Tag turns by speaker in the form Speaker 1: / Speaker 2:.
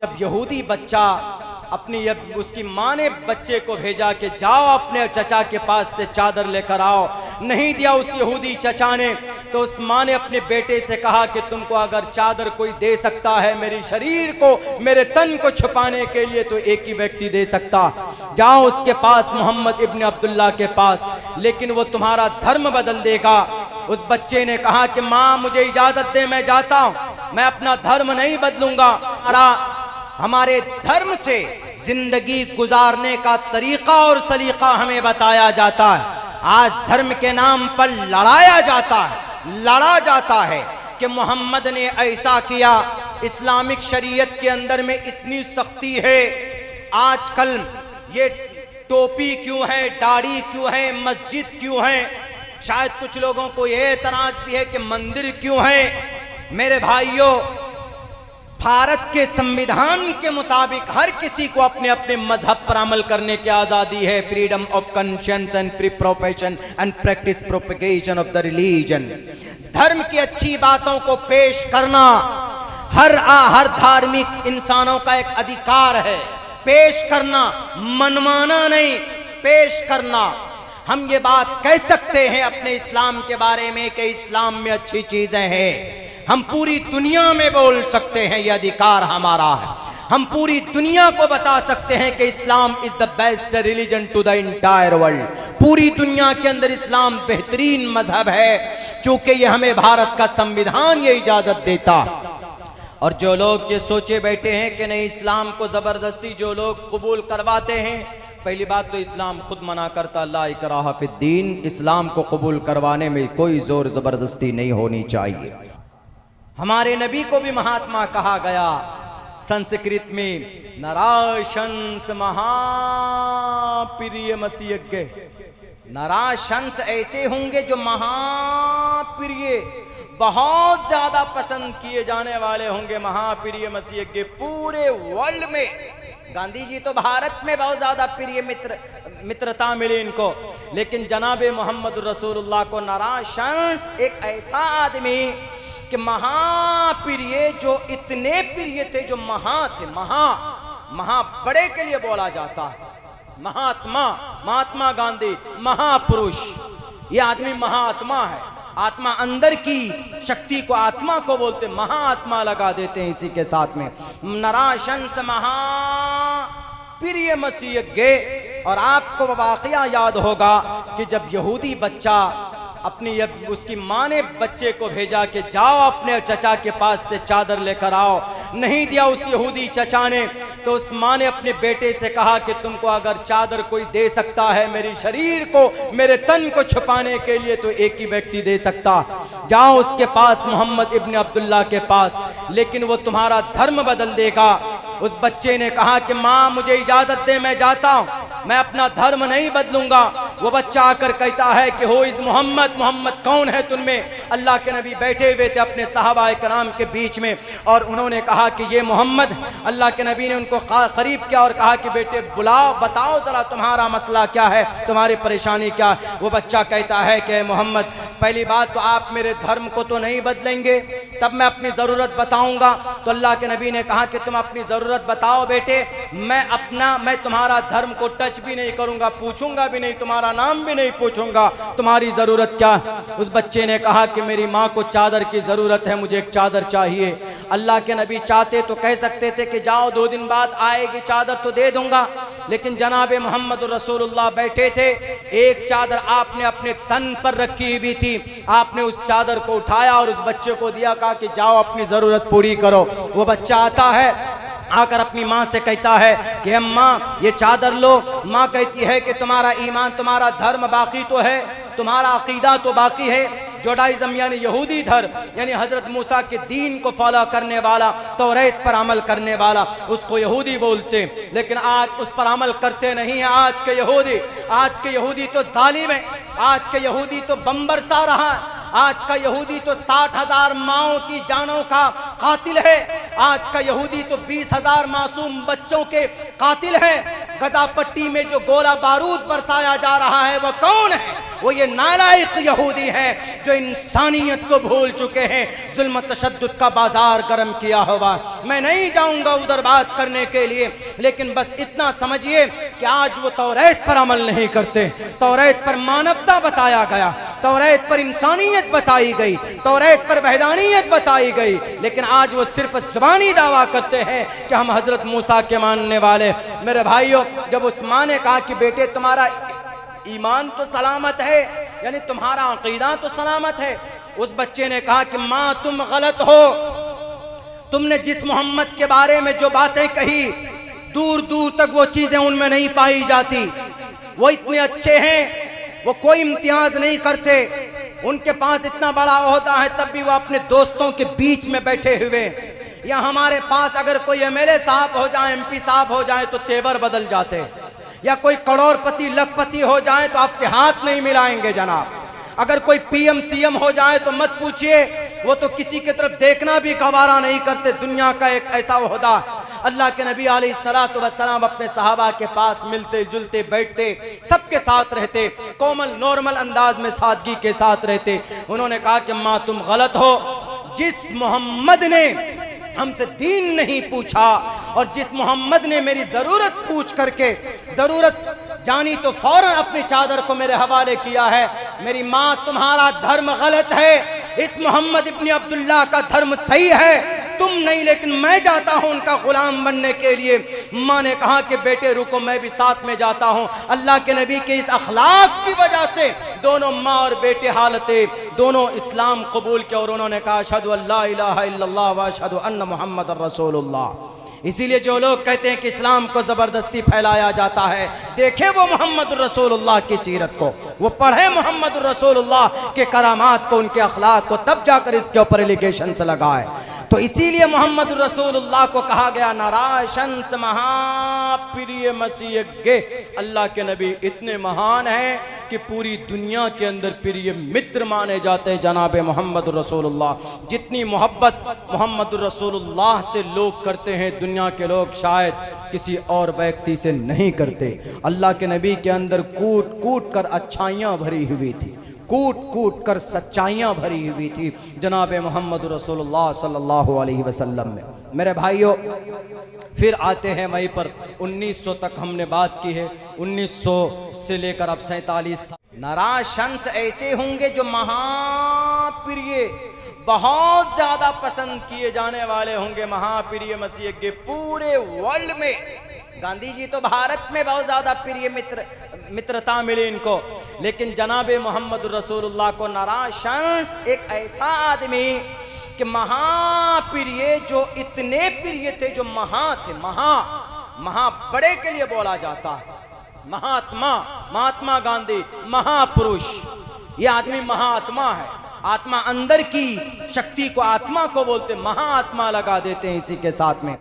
Speaker 1: जब यहूदी बच्चा उसकी माँ ने बच्चे को भेजा कि जाओ अपने चचा के पास से चादर लेकर आओ, नहीं दिया उस यहूदी चचा ने, तो उस माँ ने अपने बेटे से कहा कि तुमको अगर चादर कोई दे सकता है मेरे शरीर को, मेरे तन को छुपाने के लिए, तो एक ही व्यक्ति दे सकता, जाओ उसके पास, मोहम्मद इब्न अब्दुल्ला के पास, लेकिन वो तुम्हारा धर्म बदल देगा। उस बच्चे ने कहा कि माँ मुझे इजाजत दे, मैं जाता हूँ, मैं अपना धर्म नहीं बदलूंगा। हमारे धर्म से जिंदगी गुजारने का तरीका और सलीका हमें बताया जाता है। आज धर्म के नाम पर लड़ा जाता है कि मोहम्मद ने ऐसा किया, इस्लामिक शरीयत के अंदर में इतनी सख्ती है। आजकल ये टोपी क्यों है, दाढ़ी क्यों है, मस्जिद क्यों है, शायद कुछ लोगों को यह एतराज भी है कि मंदिर क्यों है। मेरे भाइयों, भारत के संविधान के मुताबिक हर किसी को अपने अपने मजहब पर अमल करने की आजादी है। Freedom of conscience and free profession and practice propagation of the religion. धर्म की अच्छी बातों को पेश करना हर धार्मिक इंसानों का एक अधिकार है। पेश करना, मनमाना नहीं, पेश करना। हम ये बात कह सकते हैं अपने इस्लाम के बारे में कि इस्लाम में अच्छी चीजें हैं। हम पूरी दुनिया में बोल सकते हैं, यह अधिकार हमारा है। हम पूरी दुनिया को बता सकते हैं कि Islam is the best religion to the entire world. पूरी दुनिया के अंदर इस्लाम बेहतरीन मजहब है, चूंकि यह हमें भारत का संविधान ये इजाजत देता। और जो लोग ये सोचे बैठे हैं कि नहीं इस्लाम को जबरदस्ती जो लोग कबूल करवाते हैं, पहली बात तो इस्लाम खुद मना करता, ला इकराहा फिद्दीन, इस्लाम को कबूल करवाने में कोई जोर जबरदस्ती नहीं होनी चाहिए। हमारे नबी को भी महात्मा कहा गया, संस्कृत में नराशंस महाप्रिय मसीयज्ञ। नराशंस ऐसे होंगे जो महाप्रिय, बहुत ज्यादा पसंद किए जाने वाले होंगे, महाप्रिय मसीयज्ञ पूरे वर्ल्ड में। गांधी जी तो भारत में बहुत ज्यादा प्रिय मित्रता मिली इनको, लेकिन जनाबे मोहम्मद रसूलुल्लाह को नराशंस, एक ऐसा आदमी कि महाप्रिय, जो इतने प्रिय थे, जो महा थे, महा बड़े के लिए बोला जाता है। महात्मा गांधी महापुरुष, ये आदमी महात्मा है। आत्मा अंदर की शक्ति को, आत्मा को बोलते, महात्मा लगा देते हैं इसी के साथ में। नराशंस महाप्रिय मसीयज्ञ। और आपको वाकया याद होगा कि जब यहूदी बच्चा उसकी माँ ने बच्चे को भेजा कि जाओ अपने चचा के पास से चादर लेकर आओ, नहीं दिया उस यहूदी चचा ने, तो उस माँ ने अपने बेटे से कहा कि तुमको अगर चादर कोई दे सकता है मेरे शरीर को, मेरे तन को छुपाने के लिए, तो एक ही व्यक्ति दे सकता, जाओ उसके पास, मोहम्मद इब्न अब्दुल्ला के पास, लेकिन वो तुम्हारा धर्म बदल देगा। उस बच्चे ने कहा कि माँ मुझे इजाजत दे, मैं जाता हूँ, मैं अपना धर्म नहीं बदलूंगा। वो बच्चा आकर कहता है कि हो इस मोहम्मद कौन है तुममें? अल्लाह के नबी बैठे हुए थे अपने सहाबाए कराम के बीच में, और उन्होंने कहा कि ये मोहम्मद। अल्लाह के नबी ने उनको करीब किया और कहा कि बेटे बुलाओ, बताओ जरा तुम्हारा मसला क्या है, तुम्हारी परेशानी क्या है। वो बच्चा कहता है कि मोहम्मद, पहली बात तो आप मेरे धर्म को तो नहीं बदलेंगे, तब मैं अपनी ज़रूरत बताऊंगा। तो अल्लाह के नबी ने कहा कि तुम अपनी ज़रूरत बताओ बेटे, मैं तुम्हारा धर्म को टच भी नहीं करूंगा, पूछूंगा भी नहीं, तुम्हारा नाम भी नहीं पूछूंगा, तुम्हारी ज़रूरत क्या? उस बच्चे ने कहा कि मेरी माँ को चादर की ज़रूरत है, मुझे एक चादर चाहिए। अल्लाह के नबी चाहते तो कह सकते थे कि जाओ 2 दिन बाद आएगी चादर तो दे दूंगा, लेकिन जनाबे मोहम्मद रसूलुल्लाह बैठे थे। एक चादर आपने अपने तन पर रखी हुई थी, आपने उस चादर को उठाया और उस बच्चे को दिया, कहा कि जाओ अपनी ज़रूरत पूरी करो। वो बच्चा आता है, आकर अपनी माँ से कहता है कि अम्मा ये चादर लो। माँ कहती है कि तुम्हारा ईमान, तुम्हारा धर्म बाकी तो है, तुम्हारा अकीदा तो बाकी है। जुडाइज़म यानी यहूदी धर्म, यानी हज़रत मूसा के दीन को फॉलो करने वाला, तौरात पर अमल करने वाला, उसको यहूदी बोलते। लेकिन आज उस पर अमल करते नहीं हैं आज के यहूदी तो जालिम है, आज के यहूदी तो बम बरसा रहा है, आज का यहूदी तो 60,000 माओं की जानों का कातिल है, आज का यहूदी तो 20,000 मासूम बच्चों के कातिल है। गजा पट्टी में जो गोला बारूद बरसाया जा रहा है वह कौन है? वो ये नालायक यहूदी हैं जो इंसानियत को भूल चुके हैं, जुल्म तशद्दुद का बाजार गर्म किया हुआ। मैं नहीं जाऊंगा उधर बात करने के लिए, लेकिन बस इतना समझिए कि आज वो तौरात पर अमल नहीं करते। तौरात पर मानवता बताया गया, तौरात पर इंसानियत बताई गई, तौरात पर वहदानियत बताई गई, लेकिन आज वो सिर्फ ज़बानी दावा करते हैं कि हम हजरत मूसा के मानने वाले। मेरे भाइयों, जब उस माँ ने कहा कि बेटे तुम्हारा ईमान तो सलामत है, यानी तुम्हारा अकीदा तो सलामत है, उस बच्चे ने कहा कि माँ तुम गलत हो, तुमने जिस मोहम्मद के बारे में जो बातें कही दूर दूर तक वो चीजें उनमें नहीं पाई जाती। वो इतने अच्छे हैं, वो कोई इम्तियाज नहीं करते, उनके पास इतना बड़ा ओहदा है, तब भी वो अपने दोस्तों के बीच में बैठे हुए। या हमारे पास अगर कोई एमएलए साहब हो जाए, एमपी साहब हो जाए तो तेवर बदल जाते, या कोई करोड़पति लखपति हो जाए तो आपसे हाथ नहीं मिलाएंगे जनाब। अगर कोई पीएम सीएम हो जाए तो मत पूछिए, वो तो किसी की तरफ देखना भी गवारा नहीं करते। दुनिया का एक ऐसा ओहदा, अल्लाह के नबी अलैहिस्सलातु वस्सलाम अपने सहाबा के पास मिलते जुलते बैठते, सबके साथ रहते, कोमल नॉर्मल अंदाज में सादगी के साथ रहते। उन्होंने कहा कि माँ तुम गलत हो, जिस मोहम्मद ने हमसे दीन नहीं पूछा और जिस मोहम्मद ने मेरी जरूरत पूछ करके जरूरत जानी तो फौरन अपनी चादर को मेरे हवाले किया है, मेरी माँ तुम्हारा धर्म गलत है, इस मोहम्मद इब्न अब्दुल्लाह का धर्म सही है, तुम नहीं, लेकिन मैं जाता हूं उनका गुलाम बनने के लिए। माँ ने कहा कि बेटे रुको, मैं भी साथ में जाता हूं। अल्लाह के नबी के इस अखलाक की वजह से दोनों माँ और बेटे हालते दोनों इस्लाम कबूल किया और उन्होंने कहा अशहदु अल्ला इलाहा इल्लल्लाह व अशहदु अन्ना मुहम्मदुर रसूलुल्लाह। इसीलिए जो लोग कहते हैं कि इस्लाम को ज़बरदस्ती फैलाया जाता है, देखें वो मोहम्मद रसूलुल्लाह की सीरत को, वो पढ़े मोहम्मद रसूलुल्लाह के करामात को, उनके अखलाक को, तब जाकर इसके ऊपर एलिगेशन से लगाए। तो इसीलिए मोहम्मद रसूलुल्लाह को कहा गया नाराशंस महाप्रिय मसीह गे। अल्लाह के नबी इतने महान हैं कि पूरी दुनिया के अंदर प्रिय मित्र माने जाते हैं जनाब मोहम्मद रसूलुल्लाह। जितनी मोहब्बत मोहम्मद रसूलुल्लाह से लोग करते हैं, दुनिया के लोग शायद किसी और व्यक्ति से नहीं करते। अल्लाह के नबी के अंदर कूट कूट कर अच्छाइयाँ भरी हुई थी, कूट कूट कर सच्चाइयाँ भरी हुई थी जनाब मोहम्मद रसूलुल्लाह सल्लल्लाहु अलैहि वसल्लम में। मेरे भाइयों, फिर आते हैं वहीं पर 1900 तक हमने बात की है, 1900 से लेकर अब 47। नाराशंस ऐसे होंगे जो महाप्रिय, बहुत ज्यादा पसंद किए जाने वाले होंगे, महाप्रिय मसीह के पूरे वर्ल्ड में। गांधी जी तो भारत में बहुत ज्यादा प्रिय मित्रता मिली इनको, लेकिन जनाबे मोहम्मद रसूलुल्लाह को नाराशंस एक ऐसा आदमी कि महाप्रिय, जो इतने प्रिय थे, जो महा थे, महा बड़े के लिए बोला जाता है, महात्मा गांधी महापुरुष, ये आदमी महात्मा है। आत्मा अंदर की शक्ति को, आत्मा को बोलते, महात्मा लगा देते हैं इसी के साथ में।